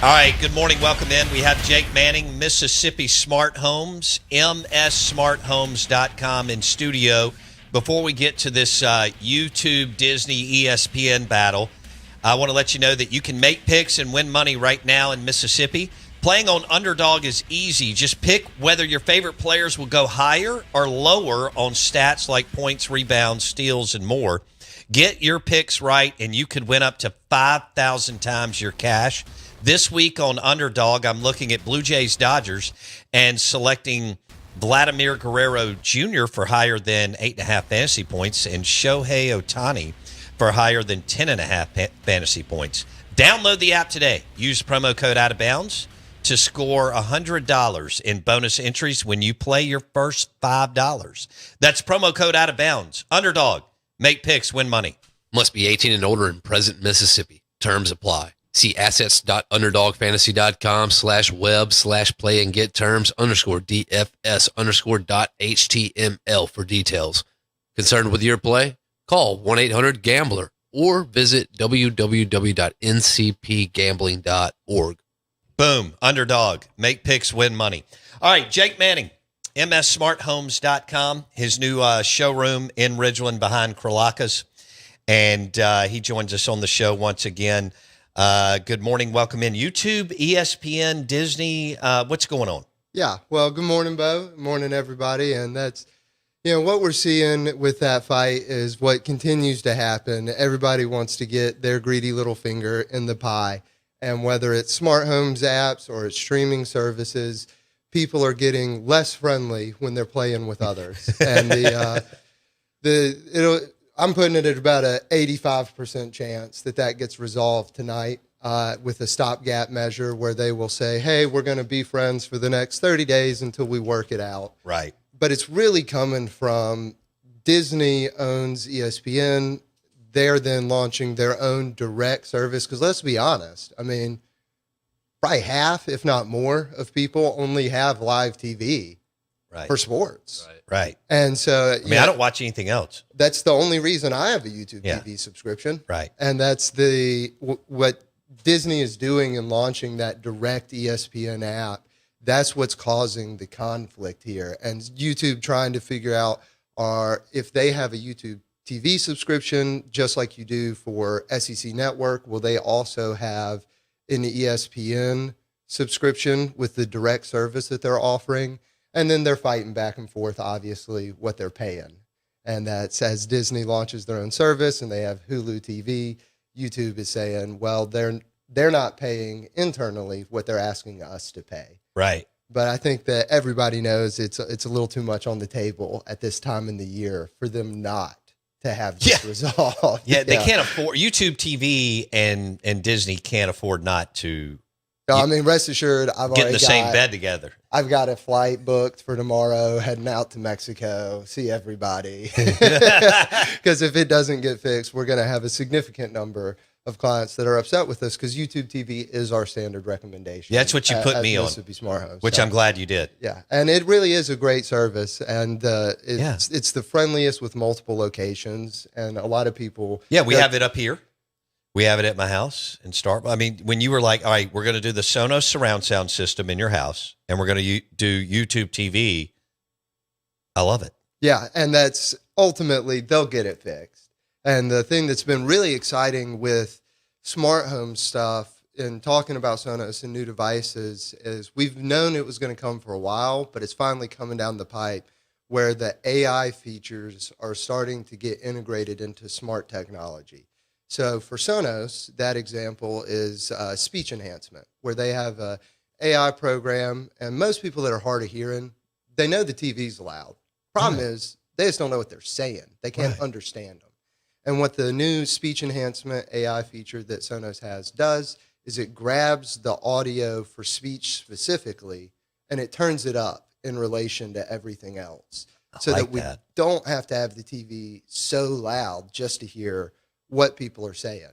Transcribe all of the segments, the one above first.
All right, good morning. Welcome in. We have Jake Manning, Mississippi Smart Homes, mssmarthomes.com in studio. Before we get to this YouTube, Disney, ESPN battle, I want to let you know that you can make picks and win money right now in Mississippi. Playing on Underdog is easy. Just pick whether your favorite players will go higher or lower on stats like points, rebounds, steals, and more. Get your picks right, and you could win up to 5,000 times your cash. This week on Underdog, I'm looking at Blue Jays Dodgers and selecting Vladimir Guerrero Jr. for higher than 8.5 fantasy points and Shohei Ohtani for higher than 10.5 fantasy points. Download the app today. Use promo code Out of Bounds to score $100 in bonus entries when you play your first $5. That's promo code Out of Bounds. Underdog. Make picks, win money. Must be 18 and older in present Mississippi. Terms apply. See assets.underdogfantasy.com/web/play and get terms _DFS_.html for details. Concerned with your play? Call 1-800-GAMBLER or visit www.ncpgambling.org. Boom. Underdog. Make picks, win money. All right, Jake Manning, mssmarthomes.com, his new showroom in Ridgeland behind Kralaka's. And he joins us on the show once again. Good morning. Welcome in. YouTube, ESPN, Disney. What's going on? Yeah. Well, good morning, Bo. Good morning, everybody. And that's, what we're seeing with that fight is what continues to happen. Everybody wants to get their greedy little finger in the pie. And whether it's smart homes apps or it's streaming services, people are getting less friendly when they're playing with others. And I'm putting it at about an 85% chance that gets resolved tonight with a stopgap measure where they will say, hey, we're going to be friends for the next 30 days until we work it out. Right. But it's really coming from Disney owns ESPN. They're then launching their own direct service. Because let's be honest, I mean, probably half, if not more, of people only have live TV for sports. Right. And so, I don't watch anything else. That's the only reason I have a YouTube TV subscription. Right. And that's what Disney is doing in launching that direct ESPN app. That's what's causing the conflict here. And YouTube trying to figure out if they have a YouTube TV subscription, just like you do for SEC Network, will they also have an ESPN subscription with the direct service that they're offering? And then they're fighting back and forth, obviously, what they're paying. And that's as Disney launches their own service and they have Hulu TV, YouTube is saying, well, they're not paying internally what they're asking us to pay. Right. But I think that everybody knows it's a little too much on the table at this time in the year for them not to have this resolved. Yeah, they can't afford YouTube TV and Disney can't afford not to. No, I mean, rest assured, I've get already in the same bed together. I've got a flight booked for tomorrow, heading out to Mexico, see everybody. Because if it doesn't get fixed, we're going to have a significant number of clients that are upset with us because YouTube TV is our standard recommendation. Yeah, that's what you put me on, Mississippi Smart Homes, which I'm glad you did. Yeah, and it really is a great service, and it's the friendliest with multiple locations, and a lot of people. Yeah, we have it up here. We have it at my house in Starkville. I mean, when you were like, all right, we're going to do the Sonos surround sound system in your house, and we're going to do YouTube TV, I love it. Yeah, and that's ultimately, they'll get it fixed. And the thing that's been really exciting with smart home stuff and talking about Sonos and new devices is we've known it was going to come for a while, but it's finally coming down the pipe where the AI features are starting to get integrated into smart technology. So for Sonos, that example is speech enhancement, where they have a AI program, and most people that are hard of hearing, they know the TV's loud. Problem is, they just don't know what they're saying. They can't understand them. And what the new speech enhancement AI feature that Sonos has does is it grabs the audio for speech specifically, and it turns it up in relation to everything else. So that we don't have to have the TV so loud just to hear what people are saying.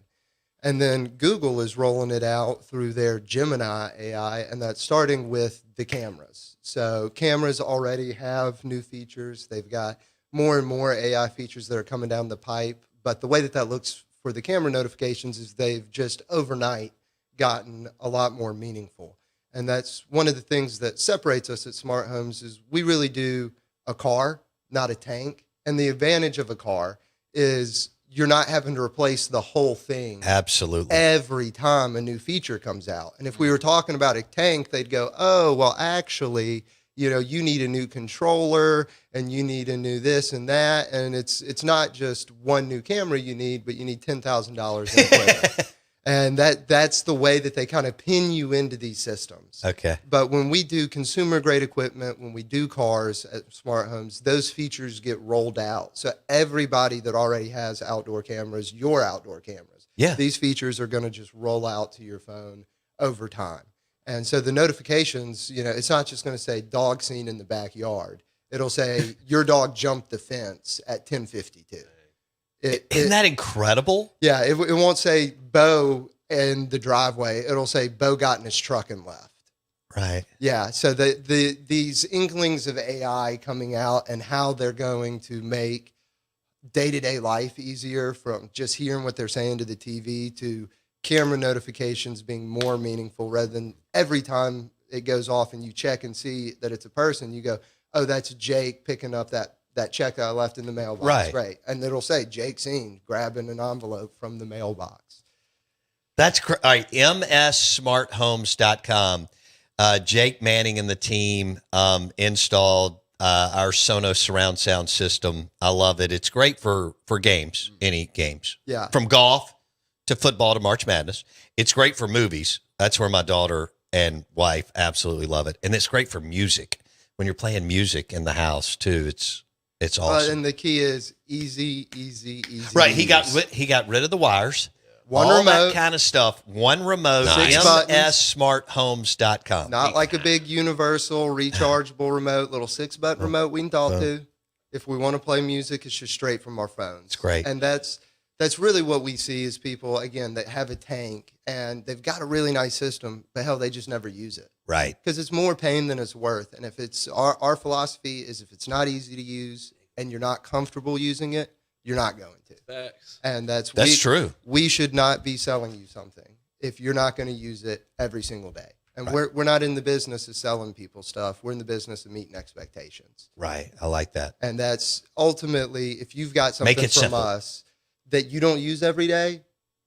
And then Google is rolling it out through their Gemini AI, and that's starting with the cameras. So cameras already have new features. They've got more and more AI features that are coming down the pipe. But the way that looks for the camera notifications is they've just overnight gotten a lot more meaningful. And that's one of the things that separates us at Smart Homes is we really do a car, not a tank. And the advantage of a car is you're not having to replace the whole thing Absolutely. every time a new feature comes out. And if we were talking about a tank, they'd go, oh, well, actually, you need a new controller and you need a new this and that. And it's not just one new camera you need, but you need $10,000 in equipment. And that's the way that they kind of pin you into these systems. Okay. But when we do consumer grade equipment, when we do cars at Smart Homes, those features get rolled out. So everybody that already has outdoor cameras, your outdoor cameras, Yeah. these features are going to just roll out to your phone over time. And so the notifications, it's not just going to say dog seen in the backyard. It'll say your dog jumped the fence at 10:52. Isn't that incredible? Yeah, it won't say Bo in the driveway. It'll say Bo got in his truck and left. Right. Yeah, so these inklings of AI coming out and how they're going to make day-to-day life easier, from just hearing what they're saying to the TV to camera notifications being more meaningful, rather than every time it goes off and you check and see that it's a person, you go, oh, that's Jake picking up that check that I left in the mailbox. Right. And it'll say Jake seen grabbing an envelope from the mailbox. That's all right. MSSmartHomes.com. Jake Manning and the team installed our Sonos surround sound system. I love it. It's great for games, any games. Yeah. From golf to football to March Madness. It's great for movies. That's where my daughter and wife absolutely love it. And it's great for music. When you're playing music in the house too, it's awesome. And the key is easy. Right. to use. He got rid of the wires. One all remote, that kind of stuff. One remote. Nice. MSSmartHomes.com. not like a big universal rechargeable remote, little 6-button remote we can talk to. If we want to play music, it's just straight from our phones. It's great. And that's really what we see is people, again, that have a tank and they've got a really nice system, but hell, they just never use it. Right. Because it's more pain than it's worth. And if it's our philosophy is if it's not easy to use and you're not comfortable using it, you're not going to. Facts. And that's true. We should not be selling you something if you're not going to use it every single day. And we're not in the business of selling people stuff. We're in the business of meeting expectations. Right. I like that. And that's ultimately, if you've got something from simple. us that you don't use every day,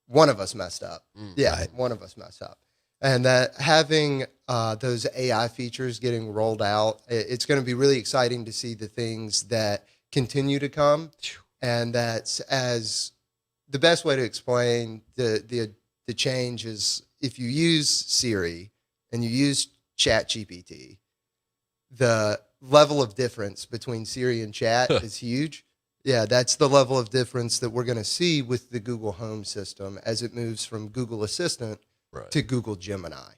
one of us messed up. Right. One of us messed up. And that having those AI features getting rolled out, it's going to be really exciting to see the things that continue to come. And that's as the best way to explain the change is if you use Siri and you use ChatGPT, the level of difference between Siri and Chat is huge. Yeah, that's the level of difference that we're going to see with the Google Home system as it moves from Google Assistant to Google Gemini.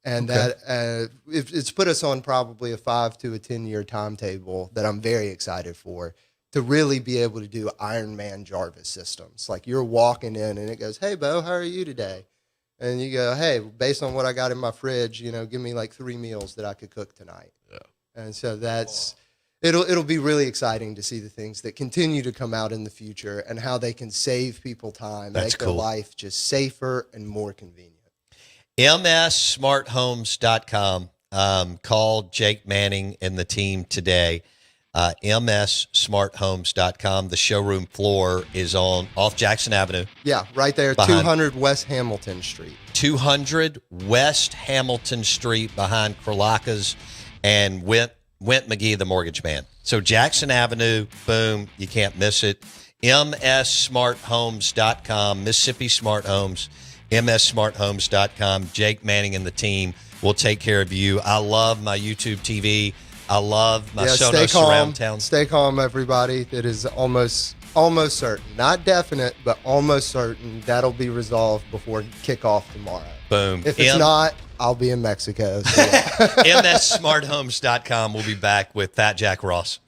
And that it's put us on probably a 5 to a 10-year timetable that I'm very excited for, to really be able to do Iron Man Jarvis systems. Like you're walking in and it goes, hey, Bo, how are you today? And you go, hey, based on what I got in my fridge, give me like 3 meals that I could cook tonight. Yeah. And so it'll be really exciting to see the things that continue to come out in the future and how they can save people time, make their life just safer and more convenient. MSSmartHomes.com. Call Jake Manning and the team today. MSSmartHomes.com. The showroom floor is off Jackson Avenue. Yeah, right there, 200 West Hamilton Street. 200 West Hamilton Street behind Kralaka's and Went McGee, the mortgage man. So Jackson Avenue, boom, you can't miss it. MSSmartHomes.com, Mississippi Smart Homes, MSSmartHomes.com. Jake Manning and the team will take care of you. I love my YouTube TV. I love my Sonos surround town. Stay calm, everybody. It is almost certain, not definite, but almost certain that'll be resolved before kickoff tomorrow. Boom. If it's not, I'll be in Mexico. So. MSSmartHomes.com. We'll be back with Fat Jack Ross.